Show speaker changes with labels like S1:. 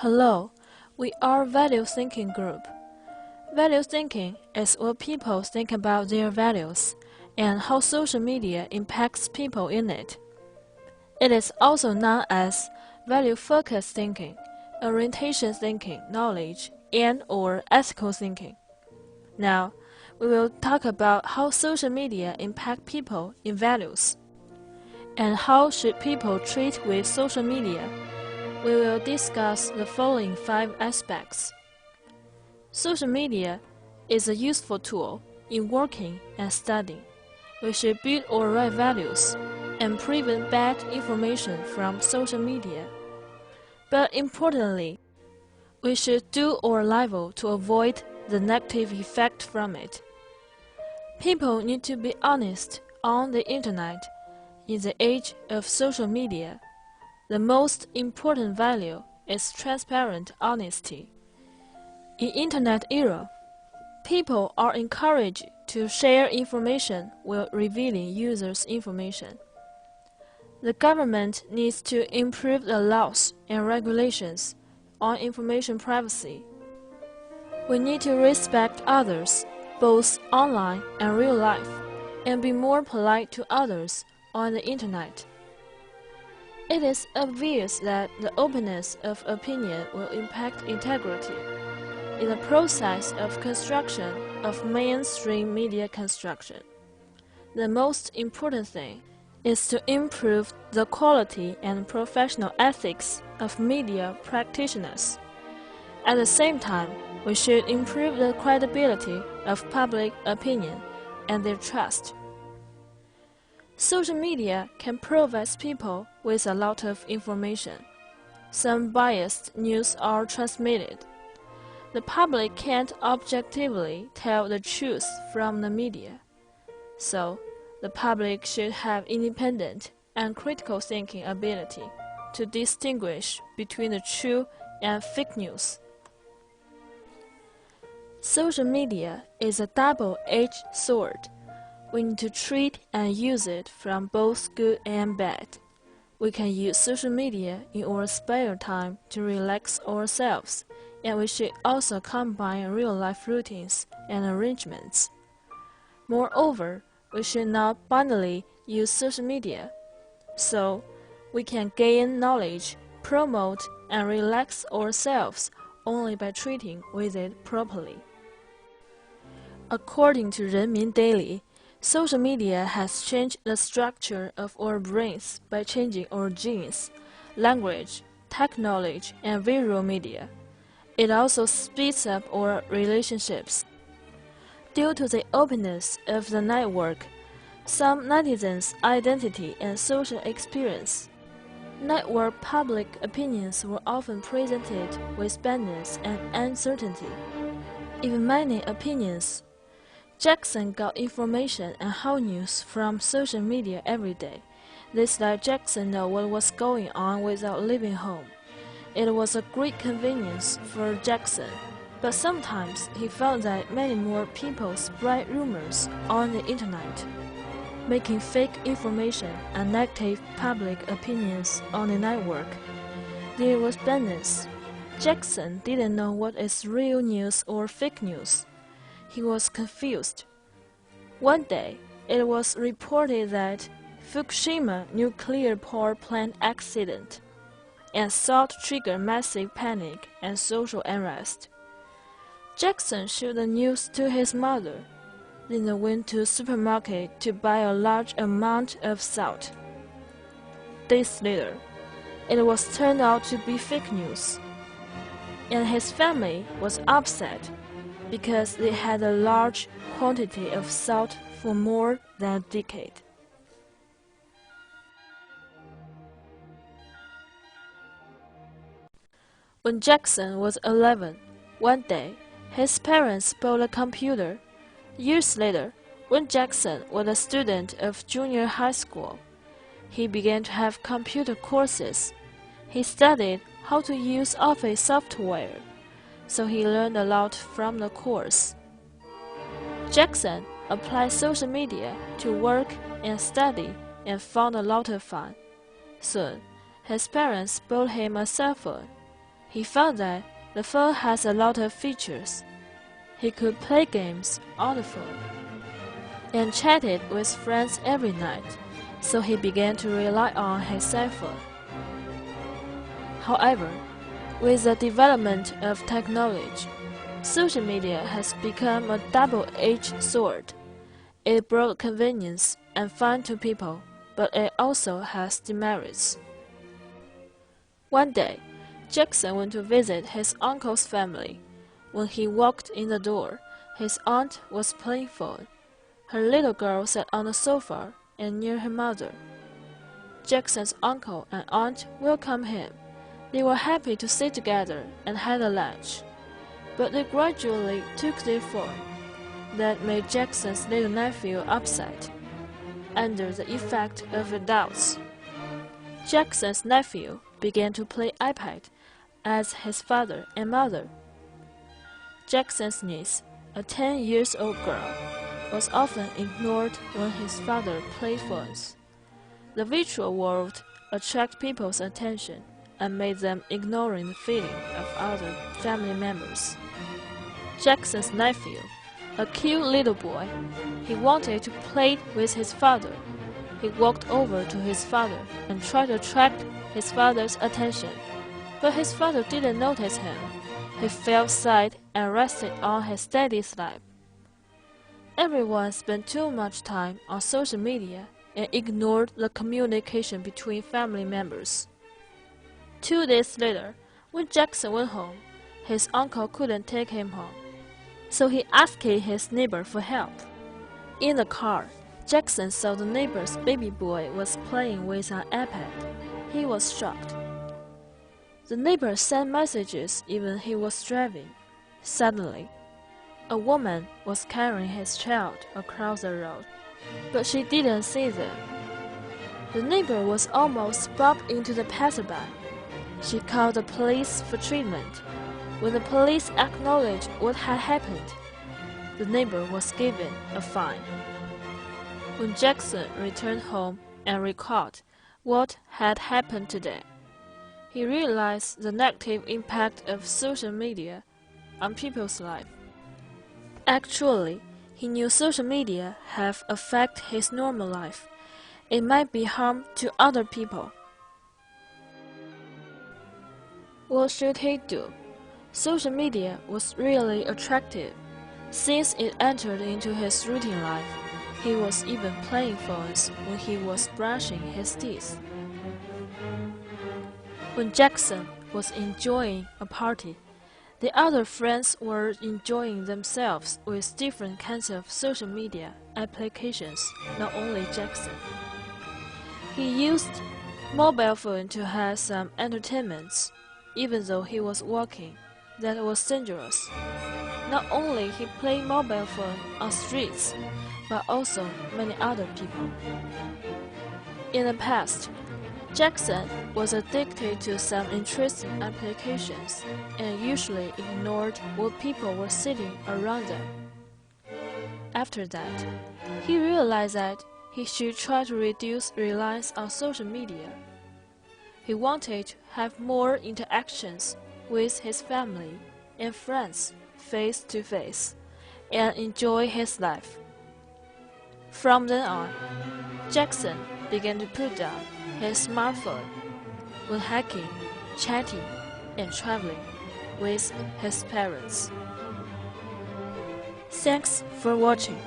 S1: Hello, we are Value Thinking Group. Value thinking is what people think about their values and how social media impacts people in it. It is also known as value-focused thinking, orientation thinking, knowledge, and/or ethical thinking. Now, we will talk about how social media impact people in values, and how should people treat with social media. We will discuss the following 5 aspects. Social media is a useful tool in working and studying. We should build our right values and prevent bad information from social media. But importantly, we should do our level to avoid the negative effect from it. People need to be honest on the internet. In the age of social media, the most important value is transparent honesty. In internet era, people are encouraged to share information while revealing users' information. The government needs to improve the laws and regulations on information privacy. We need to respect others, both online and real life, and be more polite to others on the internet. It is obvious that the openness of opinion will impact integrity in the process of construction of mainstream media construction. The most important thing is to improve the quality and professional ethics of media practitioners. At the same time, we should improve the credibility of public opinion and their trust. Social media can provide people with a lot of information. Some biased news are transmitted. The public can't objectively tell the truth from the media. So, the public should have independent and critical thinking ability to distinguish between the true and fake news. Social media is a double-edged sword. We need to treat and use it from both good and bad. We can use social media in our spare time to relax ourselves, and we should also combine real-life routines and arrangements. Moreover, we should not blindly use social media, so we can gain knowledge, promote, and relax ourselves only by treating with it properly. According to Renmin Daily, social media has changed the structure of our brains by changing our genes, language, technology, and visual media. It also speeds up our relationships. Due to the openness of the network, some netizens' identity and social experience, network public opinions were often presented with badness and uncertainty. In many opinions, Jackson got information and how news from social media every day. This let Jackson know what was going on without leaving home. It was a great convenience for Jackson, but sometimes he found that many more people spread rumors on the internet, making fake information and negative public opinions on the network. There was badness. Jackson didn't know what is real news or fake news. He was confused. One day, it was reported that Fukushima nuclear power plant accident and thought triggered massive panic and social unrest. Jackson showed the news to his mother, then went to the supermarket to buy a large amount of salt. Days later, it was turned out to be fake news, and his family was upset because they had a large quantity of salt for more than a decade. When Jackson was 11, one day, his parents bought a computer. Years later, when Jackson was a student of junior high school, he began to have computer courses. He studied how to use Office software, so he learned a lot from the course. Jackson applied social media to work and study and found a lot of fun. Soon, his parents bought him a cell phone. He found that the phone has a lot of features. He could play games on the phone and chatted with friends every night, so he began to rely on his cell phone. However, with the development of technology, social media has become a double-edged sword. It brought convenience and fun to people, but it also has demerits. One day, Jackson went to visit his uncle's family. When he walked in the door, his aunt was playing phone. Her little girl sat on the sofa and near her mother. Jackson's uncle and aunt welcomed him. They were happy to sit together and had a lunch, but they gradually took their phone. That made Jackson's little nephew upset. Under the effect of adults, Jackson's nephew began to play iPad as his father and mother. Jackson's niece, a 10-year-old girl, was often ignored when his father played phones. The virtual world attracted people's attention and made them ignoring the feeling of other family members. Jackson's nephew, a cute little boy, he wanted to play with his father. He walked over to his father and tried to attract his father's attention, but his father didn't notice him. He fell aside and rested on his daddy's lap. Everyone spent too much time on social media and ignored the communication between family members. 2 days later, when Jackson went home, his uncle couldn't take him home, so he asked his neighbor for help. In the car, Jackson saw the neighbor's baby boy was playing with an iPad. He was shocked. The neighbor sent messages even he was driving. Suddenly, a woman was carrying his child across the road, but she didn't see them. The neighbor was almost bumped into the passerby. She called the police for treatment. When the police acknowledged what had happened, the neighbor was given a fine. When Jackson returned home and recalled what had happened today, he realized the negative impact of social media on people's life. Actually, he knew social media have affected his normal life. It might be harm to other people. What should he do? Social media was really attractive. Since it entered into his routine life, he was even playing phones when he was brushing his teeth. When Jackson was enjoying a party, the other friends were enjoying themselves with different kinds of social media applications, not only Jackson. He used mobile phone to have some entertainments, even though he was walking. That was dangerous. Not only he played mobile phone on streets, but also many other people. In the past, Jackson was addicted to some interesting applications and usually ignored what people were sitting around them. After that, he realized that he should try to reduce reliance on social media. He wanted to have more interactions with his family and friends face to face and enjoy his life. From then on, Jackson began to put down his smartphone when hiking, chatting, and traveling with his parents. Thanks for watching.